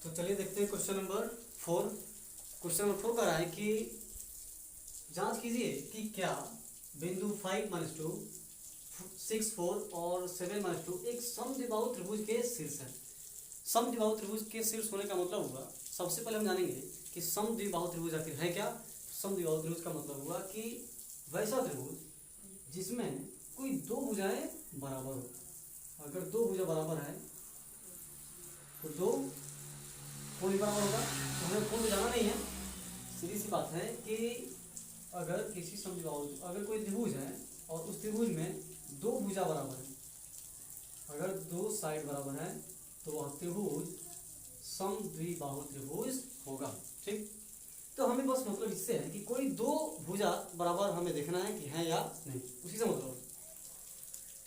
तो चलिए देखते हैं क्वेश्चन नंबर 4। क्वेश्चन नंबर 4 कह रहा है कि जांच कीजिए कि क्या बिंदु 5-2, 6-4 और 7-2 एक समद्विबाहु त्रिभुज के शीर्ष है। समद्विबाहु त्रिभुज के शीर्ष होने का मतलब हुआ, सबसे पहले हम जानेंगे कि समद्विबाहु त्रिभुज आखिर है क्या। समद्विबाहु त्रिभुज का मतलब हुआ कि वैसा त्रिभुज जिसमें कोई दो भुजाएं बराबर हो। अगर दो भुजा बराबर है तो दो कोण बराबर होगा, तो हमें कोण जाना नहीं है। सीधी सी बात है कि अगर किसी समद्विबाहु, अगर कोई त्रिभुज है और उस त्रिभुज में दो भुजा बराबर है, अगर दो साइड बराबर है तो वह त्रिभुज समद्विबाहु त्रिभुज होगा। ठीक, तो हमें बस मतलब इससे है कि कोई दो भुजा बराबर हमें देखना है कि है या नहीं, उसी से मतलब।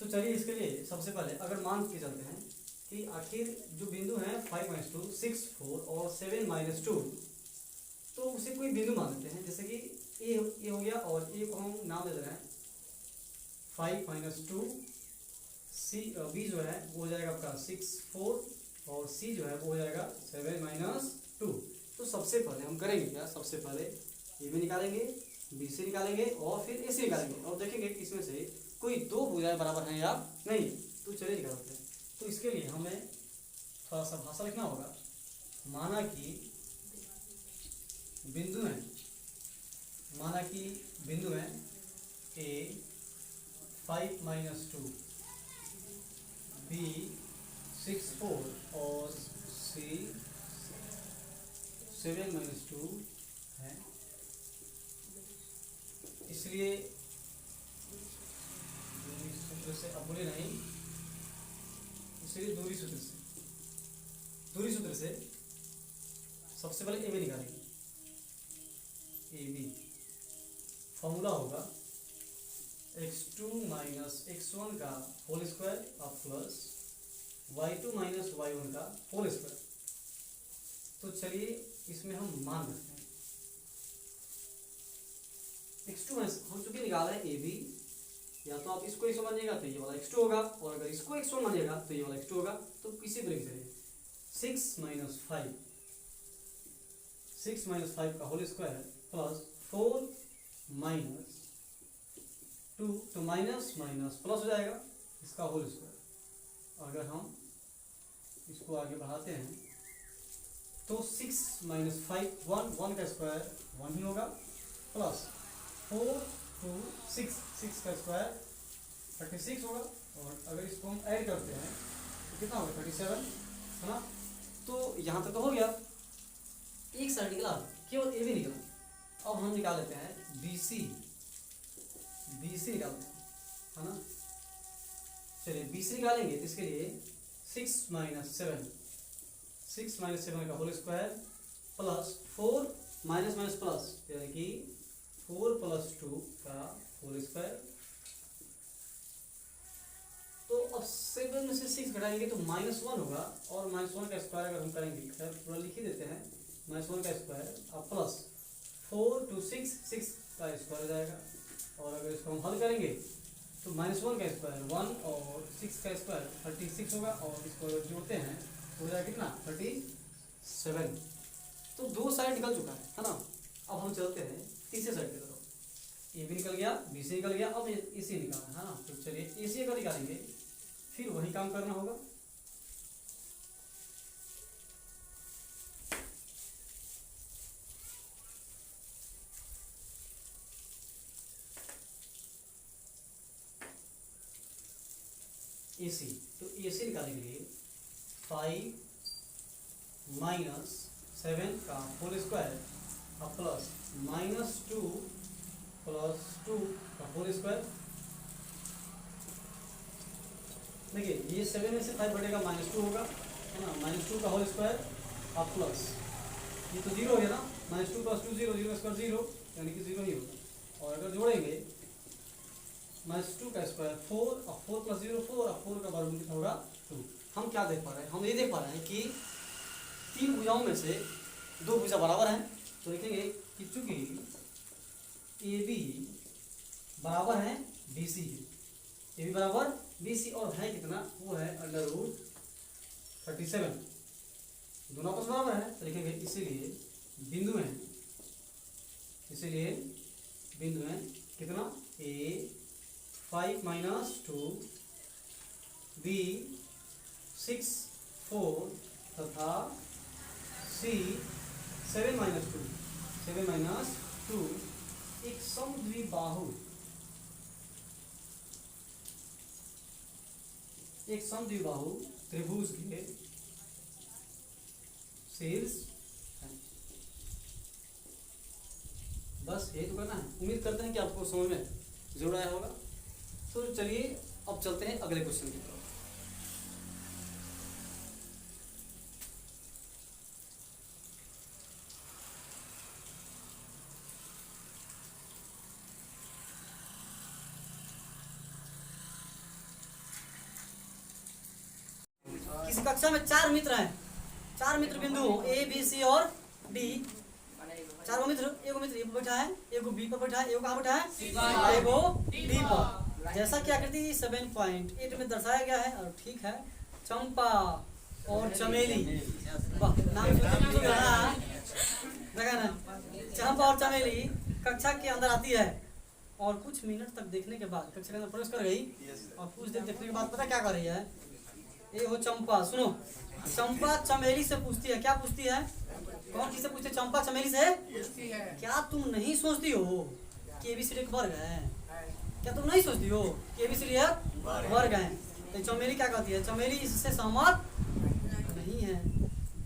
तो चलिए इसके लिए सबसे पहले अगर मान के चलते हैं कि आखिर जो बिंदु है 5-2, 6-4 और 7-2, तो उसे कोई बिंदु मान लेते हैं। जैसे कि ए हो गया और ए को हम नाम दे दे रहे हैं 5-2, सी बी जो है वो हो जाएगा आपका 6-4 और सी जो है वो हो जाएगा 7-2। तो सबसे पहले हम करेंगे क्या, सबसे पहले ए भी निकालेंगे, बी से निकालेंगे और फिर ए से निकालेंगे और देखेंगे कि इसमें से कोई दो भुजाएं बराबर हैं या नहीं। तो चलिए निकालते हैं। तो इसके लिए हमें थोड़ा सा भाषा लिखना होगा। माना कि बिंदु है, माना कि बिंदु है ए 5-2, बी 6-4 और सी 7-2 है। इसलिए सूत्र से, अब बोले नहीं, इसलिए दूरी सूत्र से सबसे पहले ए बी निकालेंगे। ए बी फॉर्मूला होगा x2 माइनस x1 का होल स्क्वायर और प्लस y2 माइनस y1 का होल स्क्वायर। तो चलिए इसमें हम मान रखते हैं x2 माइनस, हम चूंकि निकाला है ए बी, या तो आप इसको x1 मानिएगा तो ये वाला x2 होगा, और अगर इसको x1 मानिएगा तो ये वाला x2 होगा। तो किसी को लिख चलिए 6-5 का होल स्क्वायर प्लस 4-2, तो माइनस माइनस प्लस हो जाएगा इसका होल स्क्वायर। अगर हम इसको आगे बढ़ाते हैं तो 6-5 1 का स्क्वायर 1 ही होगा, प्लस 4-6 का स्क्वायर 36 होगा, और अगर इसको हम ऐड करते हैं तो कितना होगा 37, है ना। तो यहाँ तक तो हो गया, एक साइड निकला, केवल ए भी निकला। अब हम निकाल लेते हैं बी सी निकालते हैं, है ना। चलिए बी सी निकालेंगे तो इसके लिए 6-7 का whole square plus 4 minus minus plus, यानी कि 4 + 2 का होल स्क्वायर। तो अब 7 में से 6 घटाएंगे तो -1 होगा, और -1 का स्क्वायर अगर हम करेंगे, खैर पूरा लिख ही देते हैं, -1 का स्क्वायर अब प्लस 4 to 6 का स्क्वायर हो जाएगा। और अगर इसको हम हल करेंगे तो -1 का स्क्वायर 1 और 6 का स्क्वायर 36 होगा, और इसको जोड़ते हैं हो जाएगा कितना 37। तो दो साइड निकल चुका है ना। अब हम चलते हैं तीसरे साइड की तरफ। ए भी निकल गया, बी सी निकल गया, अब ए सी निकालना है ना। तो चलिए ए सी अगर निकालेंगे फिर वही काम करना होगा। ए सी, तो ए सी निकालने के लिए 5 - 7 का होल स्क्वायर और प्लस -2 + 2 का होल स्क्वायर। देखिए ये 7 में से 5 बढ़ेगा -2 होगा, है ना। -2 का होल स्क्वायर और प्लस ये तो 0 हो गया ना, -2 + 2 0, 0 का स्क्वायर 0, यानी कि 0 ही होगा। और अगर जोड़ेंगे -2 का स्क्वायर 4 और 4 + 0 4, और 4 का वर्गमूल कितना होगा 2। हम क्या देख पा रहे हैं, हम ये देख पा रहे हैं कि तीन भुजाओं में से दो भुजा बराबर हैं। तो देखेंगे कि चूंकि ए बी बराबर है बी सी के, ए बी बराबर बी सी, और है कितना, वो है √37। दोनों आपस में बराबर है तो लिखेंगे इसीलिए बिंदु है, इसीलिए बिंदु है कितना A 5 minus 2 B 6 4 तथा C 7 minus 2 7 minus 2 एक समद्विबाहु त्रिभुज के शीर्ष है। बस ये तो करना है। उम्मीद करते हैं कि आपको समझ में जरूर आया होगा। तो चलिए अब चलते हैं अगले क्वेश्चन की तरफ। किसी कक्षा में 4 मित्र हैं, 4 मित्र बिंदु ए बी सी और डी। चारों मित्र, एगो मित्र ए पर बैठा है, एगो बी पर बैठा है, एगो कहाँ बैठा है, एगो डी पर। जैसा कि आकृति 7.8 में दर्शाया गया है। और ठीक है, चंपा और चमेली, वाह नाम देखा ना, चंपा और चमेली कक्षा के अंदर आती है और कुछ मिनट तक देखने के बाद कक्षा के अंदर प्रवेश कर गई और कुछ देर देखने के बाद पता क्या कर रही है, ये हो चंपा। सुनो, चंपा चमेली से पूछती है, क्या पूछती है, कौन किससे पूछती है, चंपा चमेली से पूछती है, क्या तुम नहीं सोचती हो कि एबीसीडी एक वर्ग है? क्या तुम नहीं सोचती हो कि एबीसीडी एक वर्ग है? तो चमेली क्या कहती है, चमेली इससे सहमत नहीं है।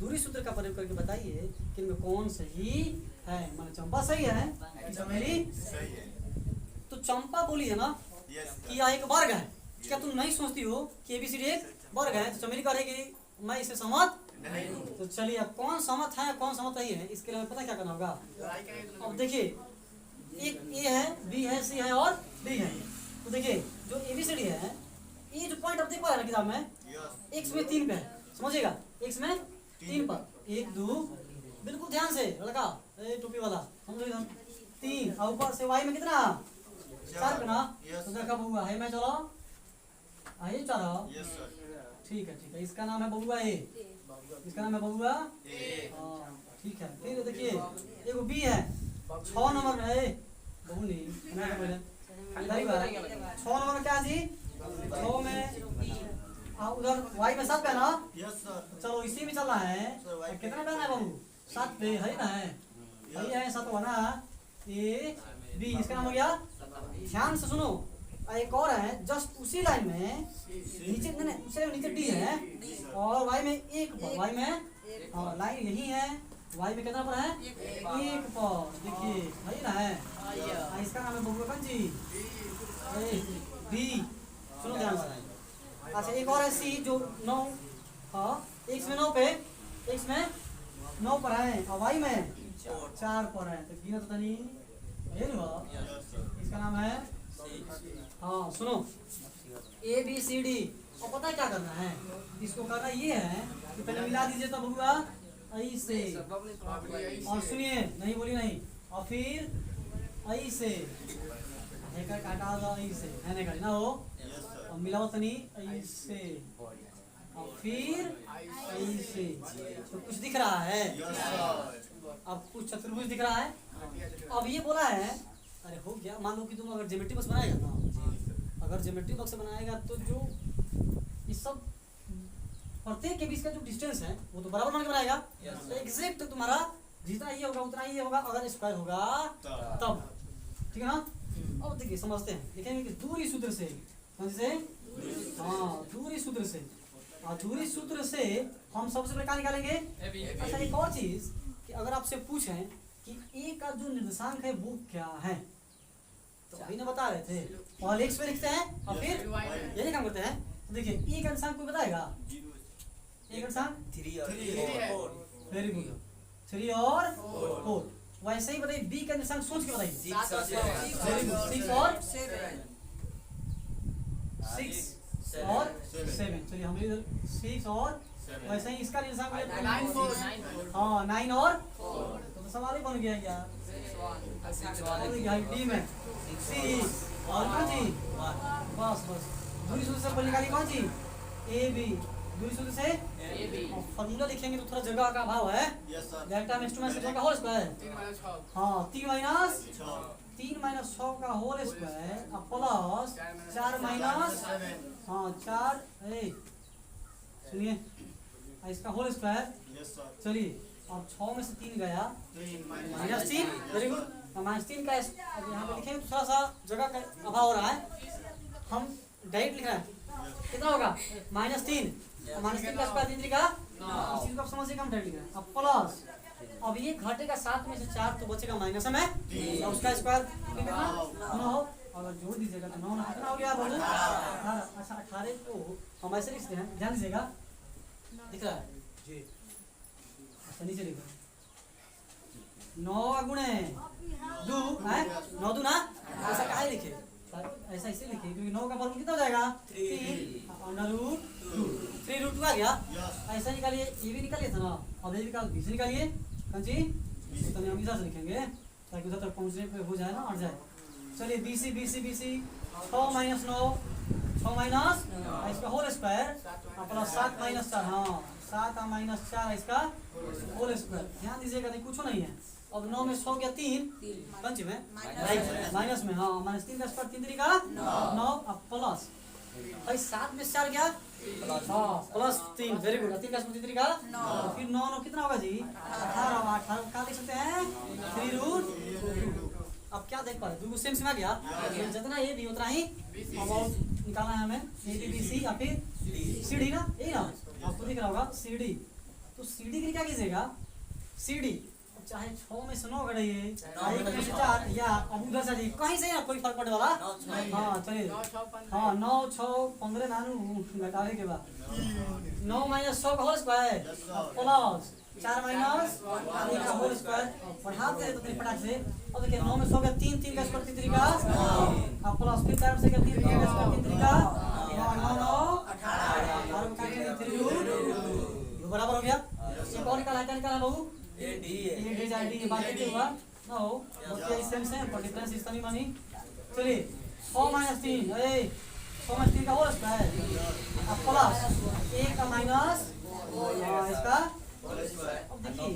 दूरी सूत्र का प्रयोग करके बताइए कि इनमें कौन सही है। माने चंपा सही है कि चमेली सही है? तो चंपा बोली है ना कि यह एक वर्ग है, क्या तुम नहीं सोचती हो कि एबीसीडी एक वर्ग है? तो चमेली कहेगी मैं इसे सहमत नहीं। तो चलिए अब कौन सहमत है कौन सहमत नहीं है, इसके लिए पता क्या करना होगा। अब देखिए, एक ए है, बी है, सी है और डी है। तो देखिए जो एबीसीडी है, ये जो पॉइंट आप देख पा रहे हैं किताब में, एक्स में 3 पे है, समझिएगा, एक्स में 3 पर 1 2, बिल्कुल ध्यान से लड़का, टोपी वाला समझो इधर 3, और ऊपर से वाई में कितना 4 पे ना। तो देखा बबुआ है, मैं चलो आइए चलो, ठीक है, इसका नाम है बबुआ ए, इसका नाम है बबुआ हाँ ठीक है। फिर देखिए एगो बी है, 6 नंबर में है बबू नहीं मैं पहले 6 नंबर में क्या जी, 6 में उधर वाई में 7 पे ना। चलो इसी में चलना है, कितना करना है बबू, 7 पे है ना, है 7 बना ए बी, इसका नाम हो गया। ध्यान से सुनो, एक और है जस्ट उसी लाइन में नीचे, नहीं उसे नीचे डी है और वाई में 1 पर, वाई में हाँ लाइन यही है, वाई में कितना पर है 1 पर, देखिए वही ना है। इसका नाम है बबुआ जी बी, सुनो ध्यान से। अच्छा एक और है सी जो 9, हाँ एक्स में 9 पे, एक्स में 9 पर है और वाई में 4 पर है। तो गिना तो नहीं, इसका नाम है हाँ। सुनो ए बी सी डी, और पता है क्या करना है, इसको करना ये है कि पहले मिला दीजिए तो बबुआ ऐसे, और सुनिए नहीं बोली नहीं, और फिर ऐसे काटा दो ऐसे है ना, ना हो और मिलाओ तनी ऐसे और फिर ऐसे, तो कुछ दिख रहा है, अब कुछ चतुर्भुज दिख रहा है। अब ये बोला है, अरे हो गया, मान लो कि तुम अगर ज्योमेट्री बॉक्स बनाएगा ना, अगर ज्योमेट्री बॉक्स बनाएगा तो जो इस सब प्रत्येक के बीच का जो डिस्टेंस है वो तो बराबर मान के बनाएगा, तो एग्जैक्ट तुम्हारा जितना ये होगा उतना ही होगा, अगर स्क्वायर होगा तब, ठीक है ना। अब देखिए समझते हैं, देखेंगे कि दूरी सूत्र से, कौन से हाँ दूरी सूत्र से, और दूरी सूत्र से हम सबसे पहले क्या निकालेंगे। अच्छा एक और चीज कि अगर आपसे पूछें कि ए का जो निर्देशांक है वो क्या है, तो अभी ना बता रहे थे, पहले एक्स पे लिखते हैं और फिर यही काम करते हैं। तो देखिए ए का निर्देशांक कोई बताएगा, ए का निर्देशांक 3 और 4, वेरी गुड 3 और 4। वैसे ही बताइए बी का निर्देशांक सोच के बताइए, 6 और 7। चलिए हम इधर 6 और वैसे ही इसका निर्देशांक हाँ 9 और 4, तो सवाल ही बन गया यार, डी में सी और कौन सी, बस दूरी सूत्र से निकाली कौन सी, ए बी दूसरे सूत्र से और फॉर्मूला लिखेंगे तो थोड़ा जगह का अभाव है। डेल्टा में इंस्ट्रूमेंट से का होल स्क्वायर, हाँ 3 माइनस 6 का होल स्क्वायर प्लस 4 माइनस, हाँ 4 सुनिए इसका होल स्क्वायर। चलिए अब 6 में से 3 गया -3, वेरी गुड। -3 का अब यहाँ पे लिखेंगे तो थोड़ा सा जगह का अभाव हो रहा है, हम डायरेक्ट लिख रहे हैं। कितना होगा -3 का स्क्वायर 3 का, इस चीज को आप समझिए, हम डायरेक्ट लिख रहे हैं। अब प्लस, अब ये घटेगा 7 में से 4 तो बचेगा माइनस में, और उसका स्क्वायर कितना 9, अगर जोड़ दीजिएगा तो 9 कितना हो गया बोलो 18। अच्छा 18 को हम ऐसे लिखते हैं, ध्यान दीजिएगा, दिख रहा है जी, अच्छा नीचे लिखो 9 गुणे 2 है, 9 2 ना, ऐसा काहे लिखे, ऐसा इसे लिखे क्योंकि 9 का वर्ग कितना हो जाएगा 3√2 आ गया। ऐसा निकालिए, ये भी निकालिए था ना, अब ये निकाल बीच निकालिए कंची, तो हम इधर से लिखेंगे ताकि उधर तक पहुंचने पे हो जाए ना, अट जाए। चलिए BC 6 माइनस 9, 6 माइनस इसका होल स्क्वायर प्लस 7 माइनस 4, हाँ 7 माइनस 4 इसका होल स्क्वायर। ध्यान दीजिएगा नहीं कुछ नहीं है। अब 9 में 100 गया 3 कंची में माइनस में, हाँ -3 का स्क्वायर 3 का 9, अब प्लस भाई 7 में 4 गया, हाँ प्लस 3, वेरी गुड, 3 का स्क्वायर 3 का 9, फिर 9 कितना होगा जी 18 का लिख सकते हैं 3√2। अब क्या देख पा रहे, 2 सेम आ गया, जितना ये भी उतना ही अबाउट निकालना है हमें, ABC या फिर CD ना, यही ना आपको दिख रहा होगा CD। तो CD के लिए क्या कीजिएगा, CD चाहे 6 में से 9 घटाइए, 1 में से 4 या अब उधर से कहीं से ना कोई फर्क पड़ने वाला, हाँ चलिए, हाँ 9 6 15 नानू घटाने के बाद 9 माइनस 100 का होल स्क्वायर प्लस 4 माइनस 1 का होल स्क्वायर, बढ़ाते हैं तो फिर फटाक से। अब देखिए 9 में 100 का 3 का स्क्वायर 3 का, अब प्लस फिर 4 से 3 का स्क्वायर 3 का 9 9 18 बराबर हो गया। एक और निकाला बाबू, ये बात हुआ ना हो, सेम पर डिफरेंस इस तरह मानी। चलिए 6 माइनस 3 का होल स्क्वायर प्लस 1 का माइनस इसका, अब देखिए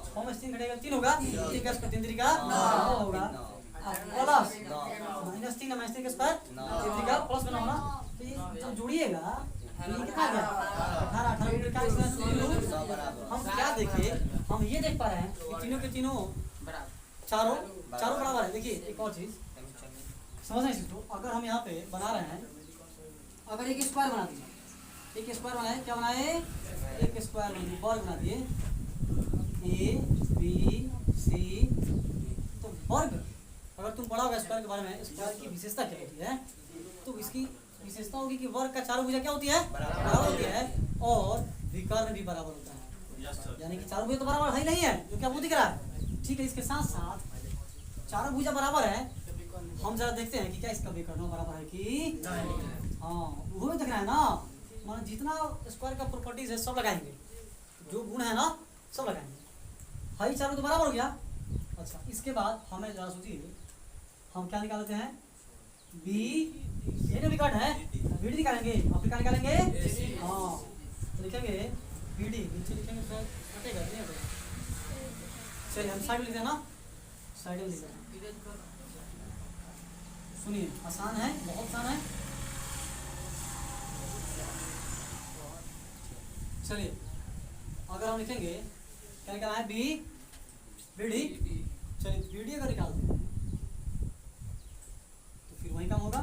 6 में 3 घटेगा 3 होगा, 3 का स्क्वायर 3 का 9 होगा, प्लस -3 का स्क्वायर 3 का प्लस बना होना, तो ये जब जोड़िएगा कितना गया 18 हम क्या देखिए, हम ये देख पा रहे हैं कि तीनों के तीनों चारों बराबर है। देखिए एक और चीज समझ नहीं सकते, अगर हम यहाँ पे बना रहे हैं, अगर एक स्क्वायर बना दिए, एक स्क्वायर बनाए, क्या बनाए एक स्क्वायर वर्ग बना दिए ABC, तो वर्ग अगर तुम पढ़ा होगा स्क्वायर के बारे में, स्क्वायर की विशेषता क्या होती है, तो इसकी विशेषता होगी कि वर्ग का चारों भुजा क्या होती है बराबर होती है, और विकर्ण भी बराबर होता है, यानी कि चारों भुजा तो बराबर है नहीं है, जो क्या वो दिख रहा है, ठीक है। इसके साथ साथ चारों भुजा बराबर है, हम जरा देखते हैं कि क्या इसका विकर्ण बराबर है कि हाँ, वो देख रहे हैं ना, मान जितना स्क्वायर का प्रॉपर्टीज है सब लगाएंगे, जो गुण है ना सब लगाएंगे, हाई चारों तो बराबर हो गया। अच्छा इसके बाद हमें जरा सोचिए, हम क्या निकालते हैं बी, ये ना विकर्ण है, BD निकालेंगे, आप क्या निकालेंगे, हाँ तो लिखेंगे BD, नीचे लिखेंगे तो कटेगा नहीं होगा। चलिए हम साइड में लिखते हैं ना, साइड में लिखते हैं, सुनिए आसान है, बहुत आसान है। चलिए अगर हम लिखेंगे क्या निकालना है BD, चलिए BD अगर निकालते हैं तो फिर वही काम होगा,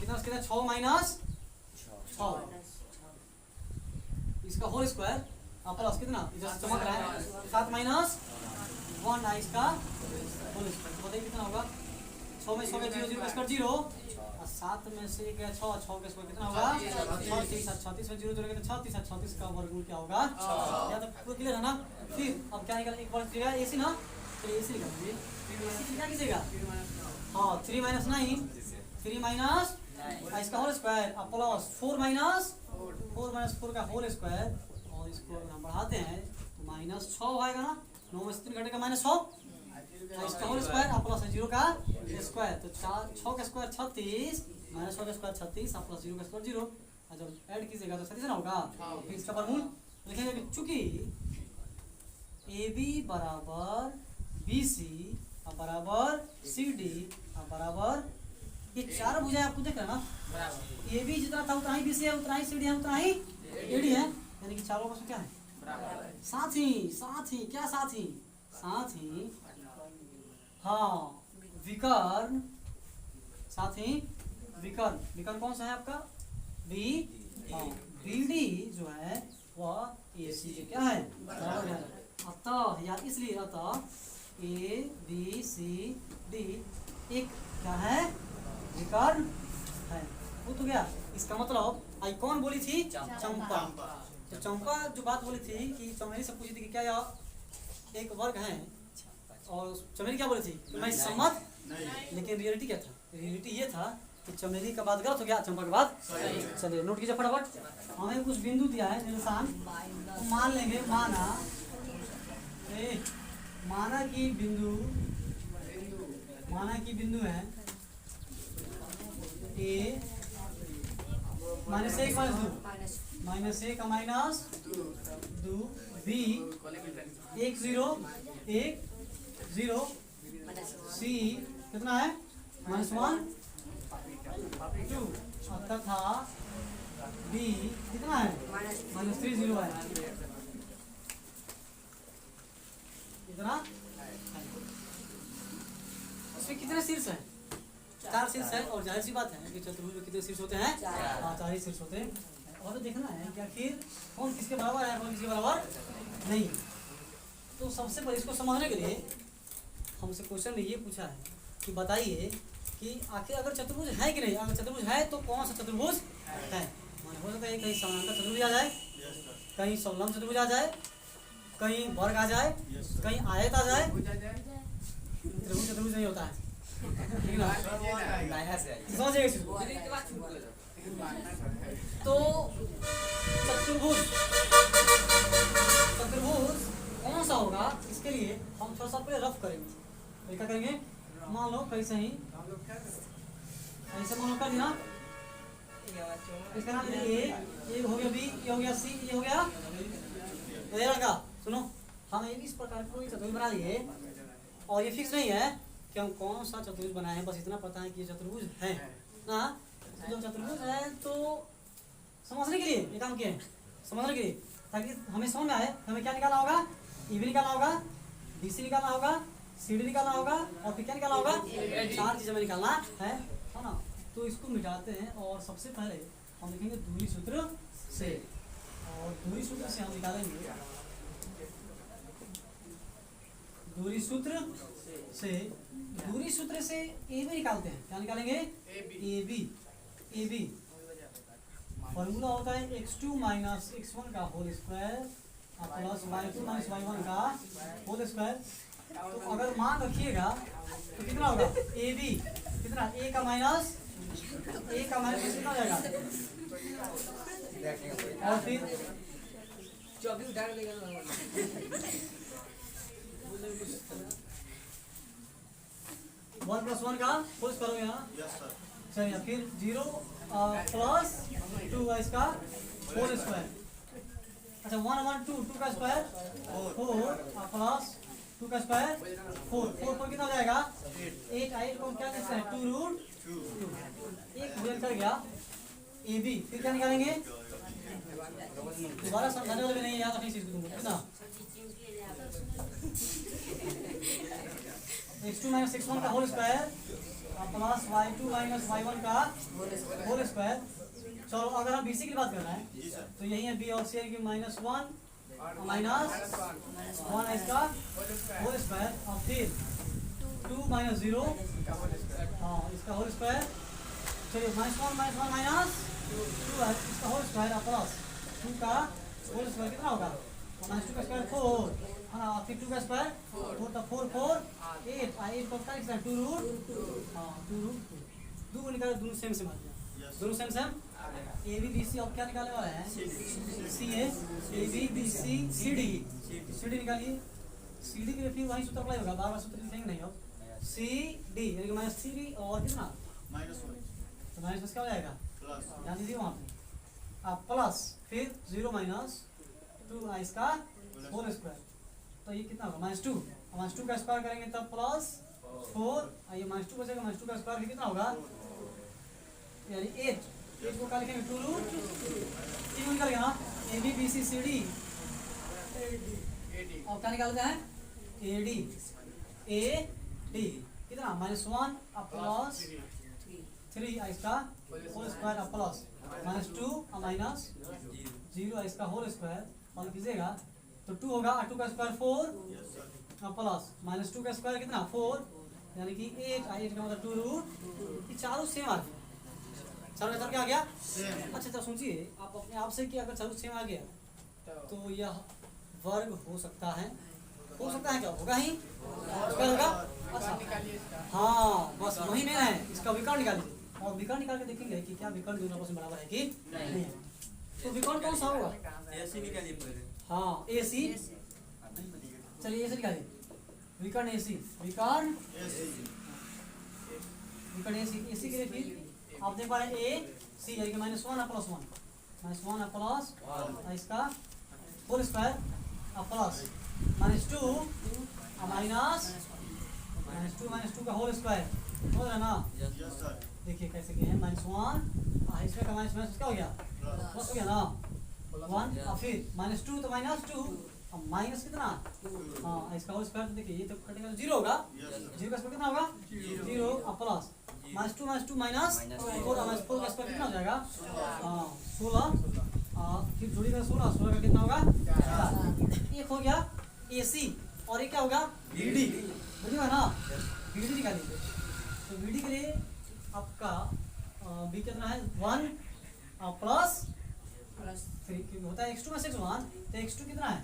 कितना 6 माइनस 6 इसका होल स्क्वायर प्लस कितना इधर चमक रहा है 7 माइनस 1 है इसका होल स्क्वायर, तो बताइए कितना होगा, 6 में 0 0 का 0 और 7 में से 6 के स्क्वायर कितना होगा 36 में 0 0 के 36 का वर्गमूल क्या होगा, या तो पूरा क्लियर है ना। फिर अब क्या निकल एक बार कीजिएगा AC ना, चलिए AC निकाल दीजिए, AC क्या कीजिएगा, हाँ 3 माइनस 9 3 माइनस इसका होल स्क्वायर प्लस 4 माइनस 4 का होल स्क्वायर, और इसको अगर हम बढ़ाते हैं तो -6 आएगा ना, 9 में से 3 घटेगा -6, इसका होल स्क्वायर प्लस 0 का स्क्वायर, तो 6 का स्क्वायर 36 -6 का स्क्वायर 36 प्लस 0 का स्क्वायर 0, और जब ऐड कीजिएगा तो सही से ना होगा। फिर इसका वर्गमूल लिखेंगे कि चूंकि ए बी बराबर बी सी बराबर सी डी बराबर ये चार भुजाएं आपको देख रहे हैं ना, ए बी जितना था उतना ही बी सी है, उतना ही सी डी है, उतना ही ए डी है, यानी कि चारों का क्या है साथ ही क्या साथ ही हाँ विकर्ण, साथ ही विकर्ण कौन सा है आपका बी, हाँ बी डी जो है वह ए सी के क्या है बराबर है। अतः या इसलिए अतः ए बी सी डी एक क्या है विकर्ण है। वो तो गया। इसका मतलब आई कौन बोली थी चंपा। तो चंपा जो बात बोली थी कि चमेली से पूछी थी कि क्या यह एक वर्ग है, और चमेली क्या बोली थी कि मैं सम्मत, लेकिन रियलिटी क्या था, रियलिटी ये था कि चमेली का बात गलत हो गया, चंपा का बात। चलिए नोट कीजिए फटाफट। हमें कुछ बिंदु दिया है निशान, तो मान लेंगे माना कि बिंदु है ए माइनस एक माइनस एक माइनस दो बी एक जीरो सी कितना है -1 2 तथा बी कितना है -3 0 है इतना। इसमें कितने शीर्ष हैं 4 शीर्ष है, और जाहिर सी बात है कि चतुर्भुज में कितने शीर्ष होते हैं 4 ही शीर्ष होते हैं। और तो देखना है कि आखिर कौन किसके बराबर है कौन किसके बराबर नहीं। तो सबसे पहले इसको समझने के लिए हमसे क्वेश्चन ने ये पूछा है कि बताइए कि आखिर अगर चतुर्भुज है कि नहीं, अगर चतुर्भुज है तो कौन सा चतुर्भुज है। माने हो सकता है कहीं समानांतर चतुर्भुज आ जाए, कहीं समलंब चतुर्भुज आ जाए, कहीं वर्ग आ जाए, कहीं आयत आ जाए। त्रिभुज चतुर्भुज नहीं होता है, समझिए इस चीज को। तो चतुर्भुज कौन सा होगा, इसके लिए हम थोड़ा सा पहले रफ करेंगे। तो क्या करेंगे, मान लो कैसे ही ऐसे मान लो कर दिया, इसका नाम ए हो गया बी, ये हो गया सी, ये हो गया ये लड़का। सुनो, हम ये इस प्रकार कोई चतुर्भुज बना दिए, और ये फिक्स नहीं है कि हम कौन सा चतुर्भुज बनाए हैं, बस इतना पता है कि ये चतुर्भुज है ना। जो चतुर्भुज है तो समझने के लिए ये काम किए हैं, समझने के लिए, ताकि हमें समझ में आए हमें क्या निकालना होगा, ए बी निकालना होगा, बी सी निकालना होगा, सी डी निकालना होगा, और फिर क्या निकालना होगा 4 चीजें में निकालना है ना। तो इसको मिटाते हैं, और सबसे पहले हम लिखेंगे दूरी सूत्र से, और दूरी सूत्र से हम निकालेंगे दूरी सूत्र से ए बी निकालते हैं। क्या निकालेंगे ए बी फॉर्मूला होता है x2 माइनस x1 का whole square plus y2 minus y1 का होल स्क्वायर। तो अगर मान रखिएगा तो कितना होगा ए बी कितना ए का माइनस कितना हो जाएगा, और फिर 1 + 1 का होल स्क्वायर हो गया। चलिए फिर 0 प्लस 2 इसका होल स्क्वायर। अच्छा 1 1 2 2 का स्क्वायर 4 प्लस 2 का स्क्वायर 4 कितना हो जाएगा 8 को क्या लिखते हैं 2 रूट 2 एक डिवाइड कर गया ए बी। फिर क्या निकालेंगे, दोबारा समझाने वाले भी नहीं याद रखनी चीज को तुमको कितना x2 माइनस x1 का whole square plus y2 minus y1 का होल स्क्वायर। चलो अगर हम BC की बात कर रहे हैं तो यही है B और C की -1 माइनस 1 इसका होल स्क्वायर, और फिर 2 माइनस 0 हाँ इसका होल स्क्वायर। चलिए -1 माइनस 2 है इसका होल स्क्वायर प्लस 2 का होल स्क्वायर कितना होगा -2 का स्क्वायर 4 हाँ, फिर 2 का स्क्वायर 4 तो 4 4 8 8 को क्या लिखना है 2 रूट हाँ 2 रूट 2 को निकाले दोनों सेम आ गया, दोनों same A B B C. अब क्या निकालने वाला है C A B B C C D निकालिए। सी डी के लिए फिर वही सूत्र अप्लाई होगा, बार बार सूत्र लिखेंगे नहीं। अब सी डी यानी कि -3 और कितना -1 तो -1 क्या हो जाएगा ध्यान दीजिए वहाँ पे अब प्लस फिर 0 माइनस 2 इसका होल स्क्वायर, तो ये कितना होगा -2, -2 का स्क्वायर करेंगे तब प्लस 4, ये -2 बचेगा, -2 का स्क्वायर कितना होगा यानी 8, 8 को क्या लिखेंगे 2 रूट 3 निकल गया ना, A B B C C D, और क्या निकालते हैं ए डी, ए डी कितना -1 अब प्लस 3 इसका होल स्क्वायर अब प्लस -2 माइनस 0 इसका होल स्क्वायर, और कीजिएगा तो 2 होगा, 2 का स्क्वायर 4 और प्लस -2 का स्क्वायर कितना 4, यानी कि 8, 8 का मतलब 2 रूट, ये चारों सेम आ गया, चारों का क्या आ गया सेम। अच्छा अच्छा सुनिए, आप अपने आप से कि अगर चारों सेम आ गया तो यह वर्ग हो सकता है क्या होगा ही होगा। अच्छा हाँ बस वही नहीं है, इसका विकर्ण निकालिए और विकर्ण निकाल के देखेंगे कि क्या विकर्ण दोनों आपस में बराबर है कि नहीं है। तो विकर्ण कौन सा होगा, ऐसे निकालिए पहले। हाँ ए सी, चलिए ऐसे निकालिए विकर्ण ए सी, विकर्ण ए सी के लिए फिर आप देख पा रहे हैं ए सी यानी कि -1 प्लस 1 प्लस इसका होल स्क्वायर प्लस -2 माइनस -2 का होल स्क्वायर हो रहा है ना, देखिए कैसे किए हैं -1 इसमें का माइनस क्या हो गया प्लस हो गया ना 1 और फिर -2 तो -2 अब माइनस कितना हाँ इसका होल स्क्वायर, तो देखिए ये तो कटेगा 0 होगा, 0 का स्क्वायर कितना होगा 0 और प्लस -2 माइनस 4 का स्क्वायर कितना हो जाएगा हाँ 16, फिर जोड़िएगा 16 का कितना होगा 4, एक हो गया ए सी और ये क्या होगा बी डी, बुझिएगा ना बी डी निकालिए, तो बी डी के लिए आपका बी कितना है 1 प्लस 3 होता है x2 में 6 1, तो x2 कितना है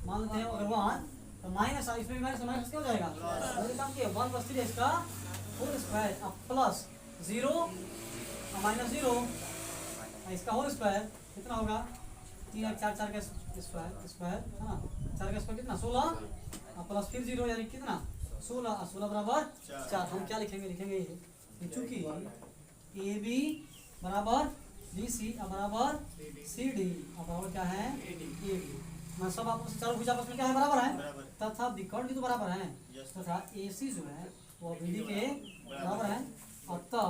मान लेते हैं अगर 1 तो माइनस इसमें माइनस क्या हो जाएगा, तो काम किया 1 + 3 इसका होल स्क्वायर अब प्लस 0 -0 इसका होल स्क्वायर कितना होगा 3 4 4 का स्क्वायर है ना, 4 का स्क्वायर कितना 16 प्लस फिर 0 यानी कितना 16 बराबर 4, हम क्या लिखेंगे चूंकि ए बी बराबर बी सी बराबर सी डी बराबर क्या है ए डी, मैं सब आपस चारों भुजा आपस में क्या है बराबर है, तथा विकर्ण भी तो बराबर है, तथा ए सी जो है वो बी डी के बराबर है, अतः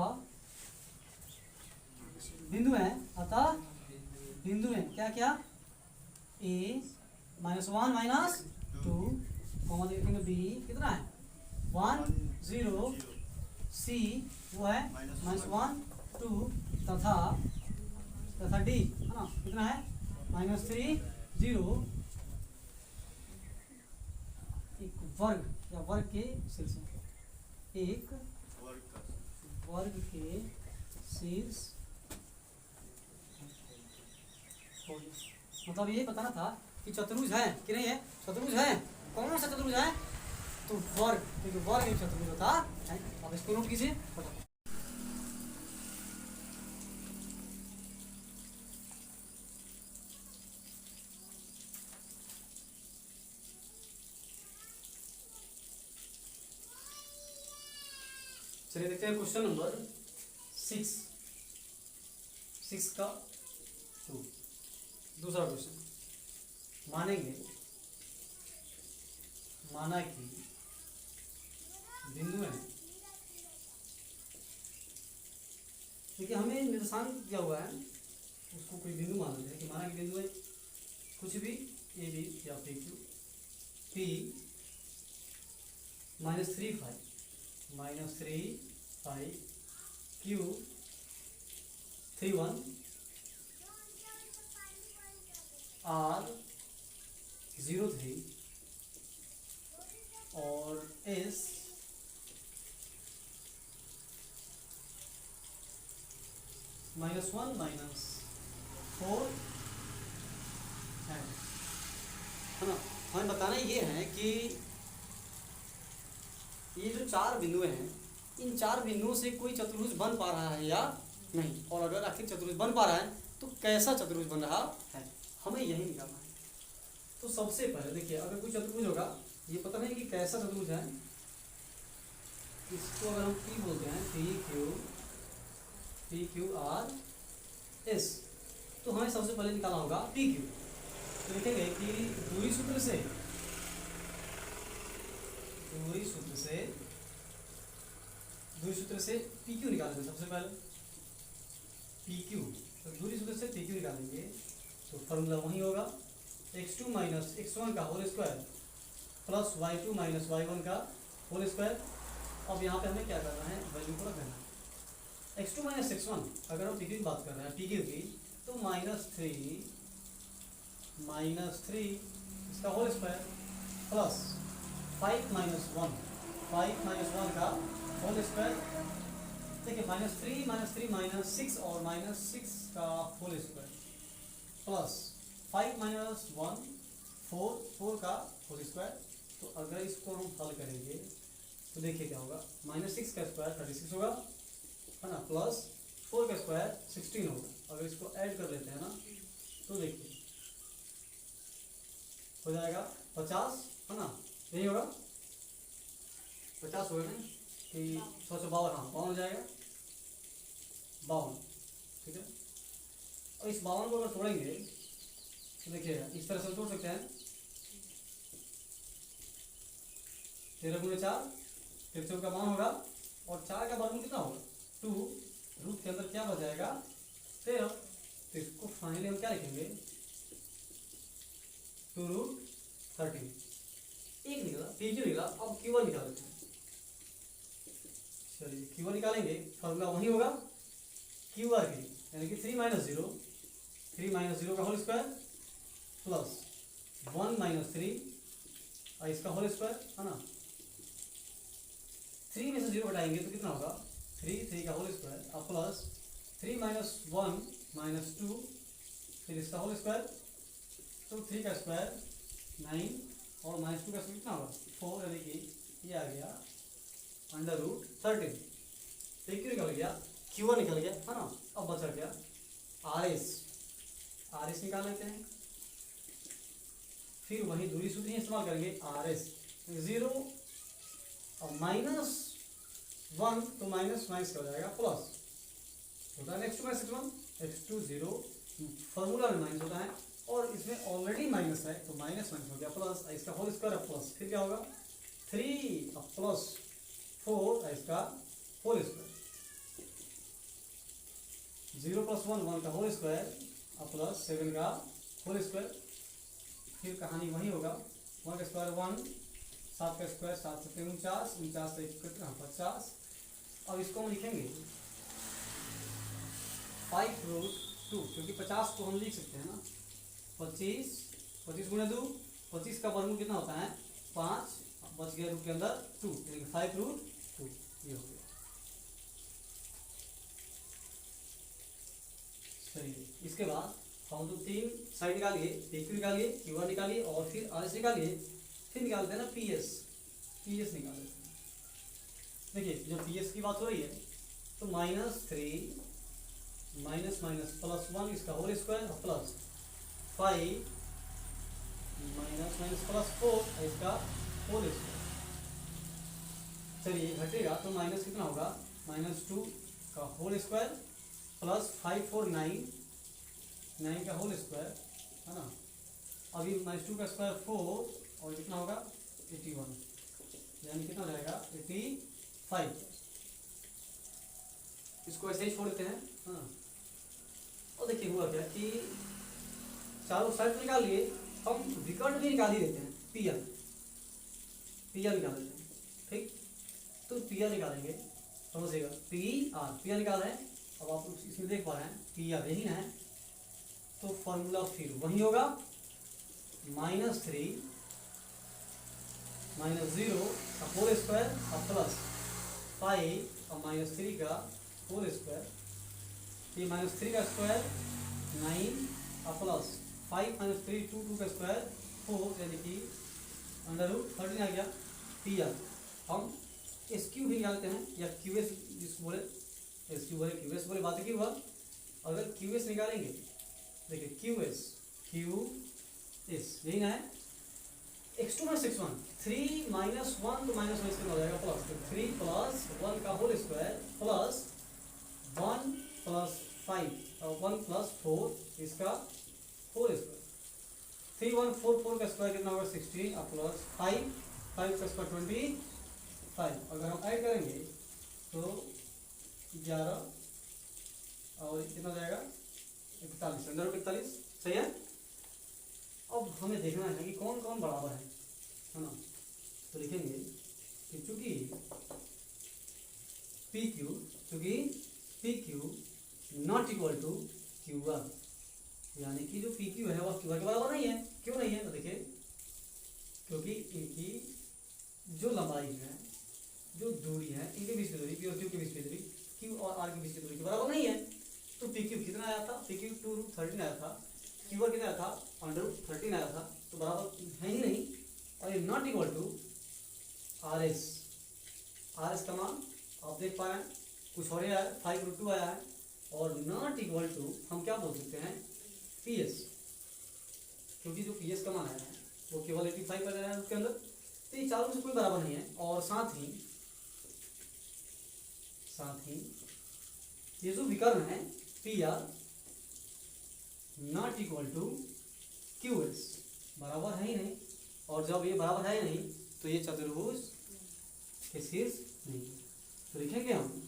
बिंदु है क्या क्या ए -1 -2 कॉमा देखेंगे बी कितना है 1 0 सी वो है -1 2 तथा डी है ना कितना है -3 0, एक वर्ग या वर्ग के शीर्ष, एक वर्ग के शीर्ष, मतलब ये बताना था कि चतुर्भुज है कि नहीं है, चतुर्भुज है, कौन सा चतुर्भुज है तो वर्ग, क्योंकि वर्ग एक चतुर्भुज होता है, अब इसको नोट कीजिए। चलिए देखते हैं क्वेश्चन नंबर 6 का 2 दूसरा क्वेश्चन, माना कि बिंदु है, देखिए हमें निर्देशांक दिया हुआ है उसको कोई बिंदु मान लेते हैं कि माना कि बिंदु है कुछ भी ए बी या P Q, P -3 5 Q 3 1 R 0 3 और S -1 -4 है ना। हमें बताना ये है कि ये जो 4 बिंदु हैं इन 4 बिंदुओं से कोई चतुर्भुज बन पा रहा है या नहीं, और अगर आखिर चतुर्भुज बन पा रहा है तो कैसा चतुर्भुज बन रहा है, हमें यही निकालना है। तो सबसे पहले देखिए अगर कोई चतुर्भुज होगा, ये पता नहीं कि कैसा चतुर्भुज है, इसको अगर हम पी बोलते हैं पी क्यू आर एस, तो हमें सबसे पहले निकालना होगा पी क्यू। तो लिखेंगे कि दूरी सूत्र से पी क्यू निकालेंगे सबसे पहले। पी क्यू, तो दूरी सूत्र से पी क्यू निकालेंगे तो फॉर्मूला वही होगा x2 माइनस x1 का whole square plus y2 minus y1 का होल स्क्वायर। अब यहाँ पे हमें क्या करना है, वैल्यू को रख देना है। x2 माइनस x1 अगर हम पी क्यू की बात कर रहे हैं पी क्यू की, तो -3 इसका होल स्क्वायर प्लस 5 माइनस 1 का होल स्क्वायर। देखिए -3 -6 और -6 का होल स्क्वायर प्लस 5 माइनस 1 4 का होल स्क्वायर। तो अगर इसको हम हल करेंगे तो देखिए क्या होगा, -6 का स्क्वायर 36 होगा, है ना, प्लस 4 का स्क्वायर 16 होगा। अगर इसको ऐड कर लेते हैं ना तो देखिए हो जाएगा 50, है ना, यही होगा 50 होगा नहीं कि 152, हाँ 52 हो जाएगा, 52, ठीक है। और इस 52 को अगर तोड़ेंगे तो देखिए इस तरह से तोड़ सकते हैं, 13 गुणे 4, 13 का मान होगा और 4 का वर्गमूल कितना होगा 2, रूट के अंदर क्या बच जाएगा 13। तो इसको फाइनली हम क्या लिखेंगे 2√13। एक निकला, पीक्यू निकला। अब Q1 निकाल लेते हैं। चलिए Q1 निकालेंगे, फॉर्मूला वही होगा QR के, यानी कि 3 माइनस 0 का होल स्क्वायर प्लस 1 माइनस 3 और इसका होल स्क्वायर, है ना। 3 में से 0 हटाएंगे तो कितना होगा 3 का होल स्क्वायर और प्लस 3 माइनस 1 माइनस 2 फिर इसका होल स्क्वायर। तो 3 का स्क्वायर 9 और -2 का स्क्वायर कितना होगा 4, यानी कि ये आ गया √13। PQ निकल गया, Q1 निकल गया, है ना। अब बचा गया RS निकाल लेते हैं। फिर वही दूरी सूत्र ही इस्तेमाल करेंगे, RS 0 और -1 तो माइनस का हो जाएगा प्लस होता है x2 minus x1, x2 0 formula में माइनस होता है और इसमें ऑलरेडी माइनस है तो माइनस हो गया प्लस, इसका होल स्क्वायर प्लस, फिर क्या होगा 3 प्लस 4 इसका होल स्क्वायर, 0 प्लस 1 का होल स्क्वायर और प्लस 7 का होल स्क्वायर। फिर कहानी वही होगा, 1 का स्क्वायर 1, 7 का स्क्वायर 7 से 49, 49 से कितना 50। अब इसको हम लिखेंगे 5√2, क्योंकि 50 को हम लिख सकते हैं ना 25 गुणे 2, 25 का वर्गमूल कितना होता है 5, बच गया रूट के अंदर 2, यानी 5√2 ये हो गया। चलिए इसके बाद हम तो 3 साइड निकालिए, PQ निकालिए, Q1 निकालिए और फिर RS निकालिए। फिर निकालते हैं ना PS निकाल लेते हैं। देखिए जो PS की बात हो रही है तो -3 माइनस प्लस 1 इसका whole square plus 5 minus plus 4 इसका होल स्क्वायर। चलिए घटेगा तो माइनस कितना होगा -2 का होल स्क्वायर प्लस 5 4 9 का होल स्क्वायर, है ना। अभी -2 का स्क्वायर 4 और कितना होगा 81, यानी कितना हो जाएगा 85। इसको ऐसे ही छोड़ देते हैं, हाँ। और देखिए हुआ क्या कि चारों साइड निकाल लिए, हम विकर्ण भी निकाल ही देते हैं, PR निकाल देते हैं, ठीक। तो PR निकालेंगे, समझिएगा PR निकाल रहे हैं। अब आप इसमें देख पा रहे हैं PR यही है, तो फॉर्मूला फिर वही होगा -3 -0 का होल स्क्वायर और प्लस 5 और -3 का होल स्क्वायर। ये -3 का स्क्वायर 9 और प्लस 5 - 3 2 का स्क्वायर 4, यानी कि √13 आ गया। PR हम SQ भी निकालते हैं या QS जिसको बोले, SQ बोले QS बोले, बात की हुआ। अगर QS निकालेंगे, देखिए QS यही ना है, x2 माइनस x1 3 माइनस 1 तो माइनस में इसका हो जाएगा प्लस, तो 3 प्लस 1 का whole square plus 1 plus 5 1 plus 4 इसका होल स्क्वायर। 3 1 4 4 का स्क्वायर कितना होगा 16 प्लस 5 5 का स्क्वायर 25। अगर हम ऐड करेंगे तो 11 और कितना हो जाएगा 41 अंदर 41 सही है। अब हमें देखना है कि कौन कौन बराबर है ना। तो लिखेंगे कि चूंकि P Q not equal to Q R, यानी कि जो पी क्यू है वह क्यू आर के बराबर नहीं है। क्यों नहीं है तो देखिए, क्योंकि इनकी जो लंबाई है, जो दूरी है, इनके बीच की दूरी पी और क्यू के बीच की दूरी, क्यू और आर के बीच की दूरी के बराबर नहीं है। तो पी क्यू कितना आया था, पी क्यू 2√13 आया था, क्यू आर कितना आया था √13 आया था, तो बराबर है ही नहीं। और ये not equal to R S का मान आप देख पा रहे हैं कुछ और आया है 5√2 आया है। और नॉट इक्वल टू हम क्या बोल सकते हैं पी एस, क्योंकि जो पी एस का मान आया है वो केवल 85 आ है उसके अंदर। तो ये चारों से कोई बराबर नहीं है। और साथ ही ये जो विकर्ण है P R not equal to Q S बराबर है ही नहीं। और जब ये बराबर है ही नहीं तो ये चतुर्भुज के शीर्ष नहीं। तो लिखेंगे हम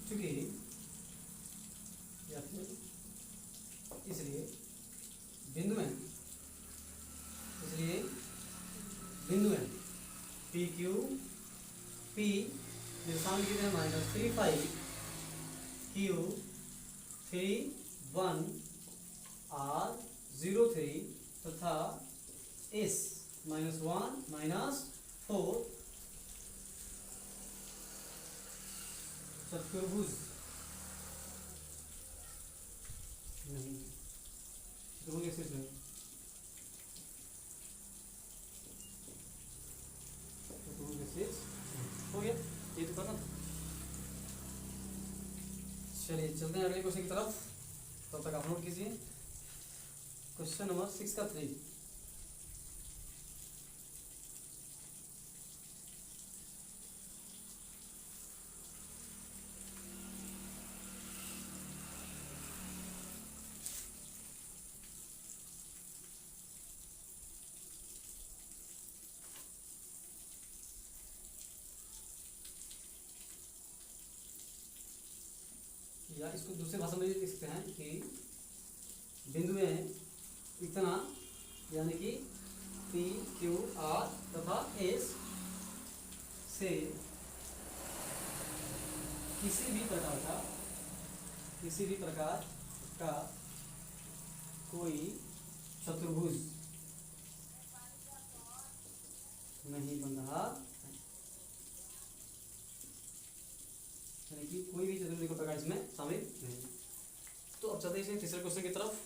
चूंकि या फिर इसलिए बिंदु है पी क्यू पी निर्देशांक कितने -35 क्यू 31 आर 03 तथा एस -1 -4 चतुर्भुज नहीं, चतुर्भुज के शीर्ष नहीं, चतुर्भुज के शीर्ष हो गया। ये तो करना था। चलिए चलते हैं अगले क्वेश्चन की तरफ, तब तक आप नोट कीजिए। क्वेश्चन नंबर 6 का 3। या इसको दूसरे भाषा में लिख सकते हैं कि बिंदुएं इतना, यानी कि पी क्यू आर तथा एस से किसी भी प्रकार का कोई चतुर्भुज नहीं बन रहा, यानी कि कोई भी चतुर्भुज का प्रकार इसमें शामिल नहीं। तो अब चलते हैं तीसरे क्वेश्चन की तरफ।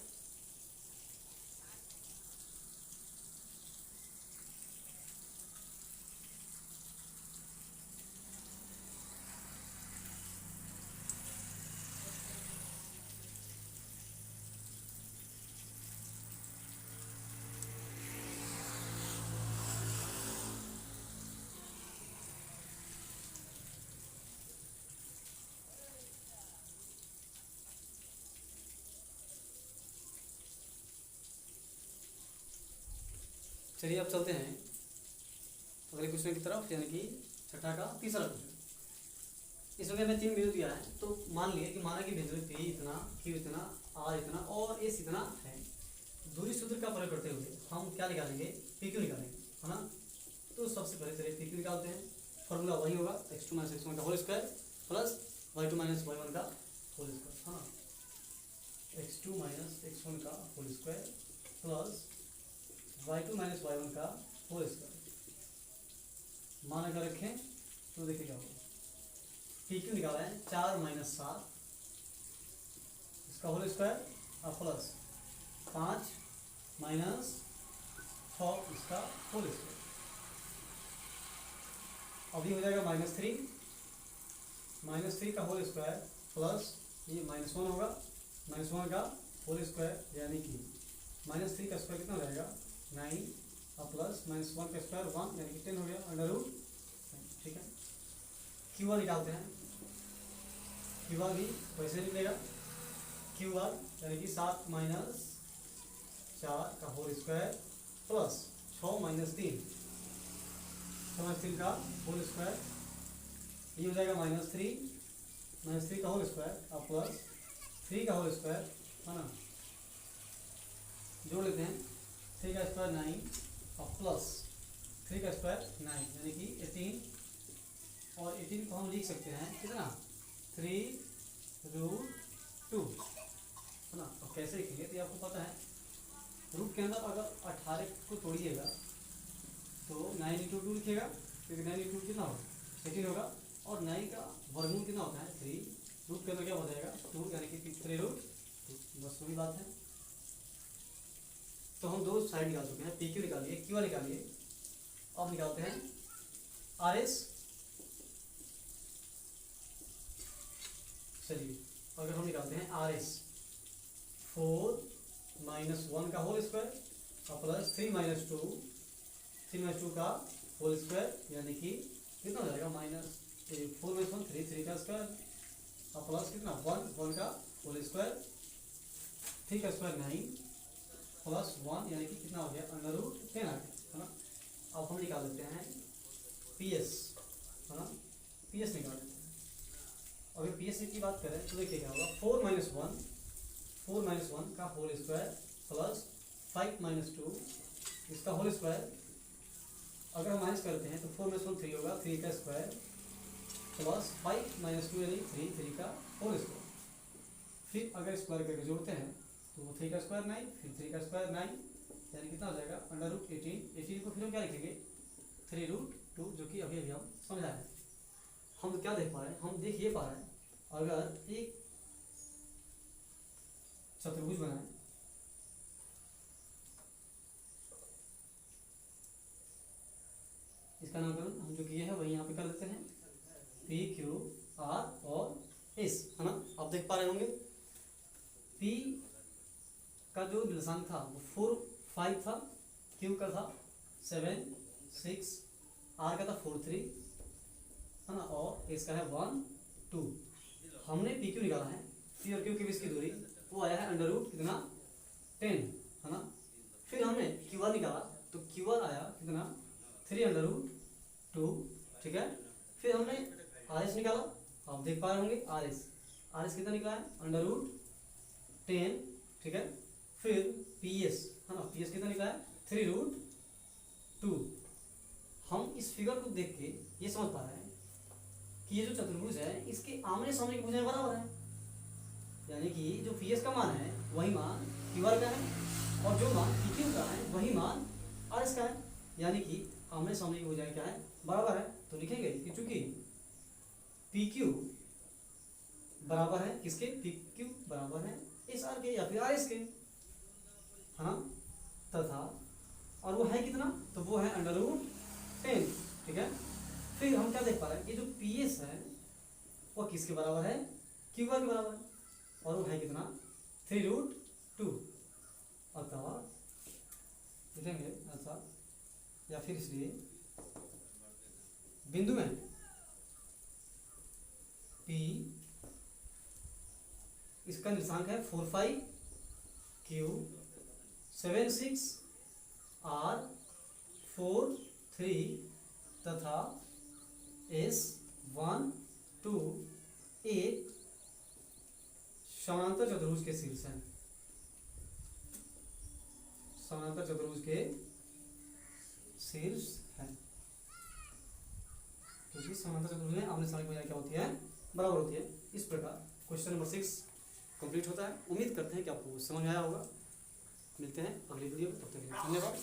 चलिए अब चलते हैं अगले क्वेश्चन की तरफ, यानी कि छठा का तीसरा क्वेश्चन। इसमें हमें 3 बिंदु दिया है। तो मान लिए कि माना कि बिंदु पी इतना, क्यू इतना, आर इतना और एस इतना है। दूरी सूत्र का प्रयोग करते हुए हम क्या निकालेंगे, पी क्यू निकालेंगे, है ना। तो सबसे पहले चलिए पी क्यू निकालते हैं। फॉर्मूला वही होगा x2 - x1 का whole square plus y2 - y1 का होल स्क्वायर, है ना। x2 - x1 का whole square plus y2 - y1 का होल स्क्वायर मान अगर रखें तो देखिए क्या होगा। पी क्यू निकाला है 4 - 7 इसका होल स्क्वायर और प्लस 5 - 6 इसका होल स्क्वायर। अभी हो जाएगा -3 का होल स्क्वायर प्लस ये -1 होगा, -1 का होल स्क्वायर, यानी कि -3 का स्क्वायर कितना हो जाएगा 9 और प्लस माइनस 1 का स्क्वायर 1 यानी कि 10 हो गया अंडर रूट। ठीक है, क्यू आर निकालते हैं। क्यू आर भी वैसे निकलेगा, क्यू आर यानी कि 7 माइनस 4 का होल स्क्वायर प्लस 6 माइनस 3 का होल स्क्वायर, ये हो जाएगा -3 का होल स्क्वायर और प्लस 3 का होल स्क्वायर, है ना, जोड़ लेते हैं। 3 का स्क्वायर 9 और प्लस 3 का स्क्वायर 9 यानी कि 18, और 18 को हम लिख सकते हैं कितना 3√2, है ना। और कैसे लिखेंगे तो आपको पता है, रूट के अंदर अगर 18 को तोड़िएगा तो 9 × 2 लिखेगा, क्योंकि 9 × 2 कितना होगा 18 होगा, और 9 का वर्गमूल कितना होता है 3, रूट के अंदर क्या हो जाएगा 2 यानी कि 3√2, बस वही बात है। तो हम दो साइड निकाल चुके हैं, पी क्यू निकालिए, क्यू आर निकालिए। अब निकालते हैं आर एस। चलिए अगर हम निकालते हैं आर एस, 4 माइनस 1 का होल स्क्वायर और प्लस 3 माइनस 2 का होल स्क्वायर यानी कि कितना हो जाएगा -4 माइनस 1 3 का स्क्वायर और प्लस कितना 1 का होल स्क्वायर, 3 का स्क्वायर 9 प्लस 1 यानी कि कितना हो गया √10 आ गया, है ना। अब हम निकाल लेते हैं पी एस, है ना, पी एस निकाल लेते हैं। अगर पी एस की बात करें तो देखिए क्या होगा 4 माइनस 1 का होल स्क्वायर प्लस 5 माइनस 2 इसका होल स्क्वायर, अगर हम माइनस करते हैं तो 4 माइनस 1 3 होगा, 3 का स्क्वायर प्लस 5 माइनस 2 यानी 3 का होल स्क्वायर। फिर अगर स्क्वायर करके जोड़ते हैं तो 3 का स्क्वायर 9, फिर 3 का स्क्वायर 9 यानी कितना हो जाएगा √18 को फिर हम क्या लिखेंगे 3√2, जो कि अभी हम समझा है। हम क्या देख पा रहे हैं, हम देख ये पा रहे हैं अगर एक चतुर्भुज बनाए, इसका नामकरण हम जो किए हैं वही यहाँ पे कर देते हैं, पी क्यू आर और एस, है ना। आप देख पा रहे होंगे पी का जो निर्देशांक था वो 4 5 था, क्यू का था 7 6, आर का था 4 3, है ना, और एस का है 1 2। हमने पी क्यू निकाला है, पी और क्यू के बीच की दूरी वो आया है अंडर रूट कितना 10, है ना। फिर हमने क्यू आर निकाला तो क्यू आर आया कितना 3√2, ठीक है। फिर हमने आर एस निकाला, आप देख पा रहे होंगे आर एस कितना निकला है √10, ठीक है। फिर पी एस, है ना, पी एस कितना निकला है 3√2। हम इस फिगर को देख के ये समझ पा रहे हैं कि ये जो चतुर्भुज है इसके आमने सामने की भुजाएं बराबर है, यानी कि जो पी एस का मान है वही मान क्यू आर का है और जो मान पी क्यू का है वही मान आर एस का है, यानी कि आमने सामने की भुजाएं क्या है बराबर है। तो लिखेंगे कि चूंकि पी क्यू बराबर है किसके, पी क्यू बराबर है एस आर के या फिर आर एस के, हाँ, तथा और वो है कितना, तो वो है √10, ठीक है। फिर हम क्या देख पा रहे हैं कि जो पी एस है वो किसके बराबर है, क्यू आर के बराबर है, और वो है कितना 3√2। अतः लिखेंगे ऐसा, या फिर इसलिए बिंदु में P इसका निर्देशांक है 4 5, Q 7 6, R 4 3 तथा S 1 2 एक समानांतर चतुर्भुज के शीर्ष हैं, समानांतर चतुर्भुज के शीर्ष है, क्योंकि समांतर चतुर्भुज में आमने सामने की भुजाएं क्या होती है बराबर होती है। इस प्रकार क्वेश्चन नंबर 6 कंप्लीट होता है। उम्मीद करते हैं कि आपको समझ में आया होगा। मिलते हैं अगली वीडियो में, तब तक के लिए धन्यवाद।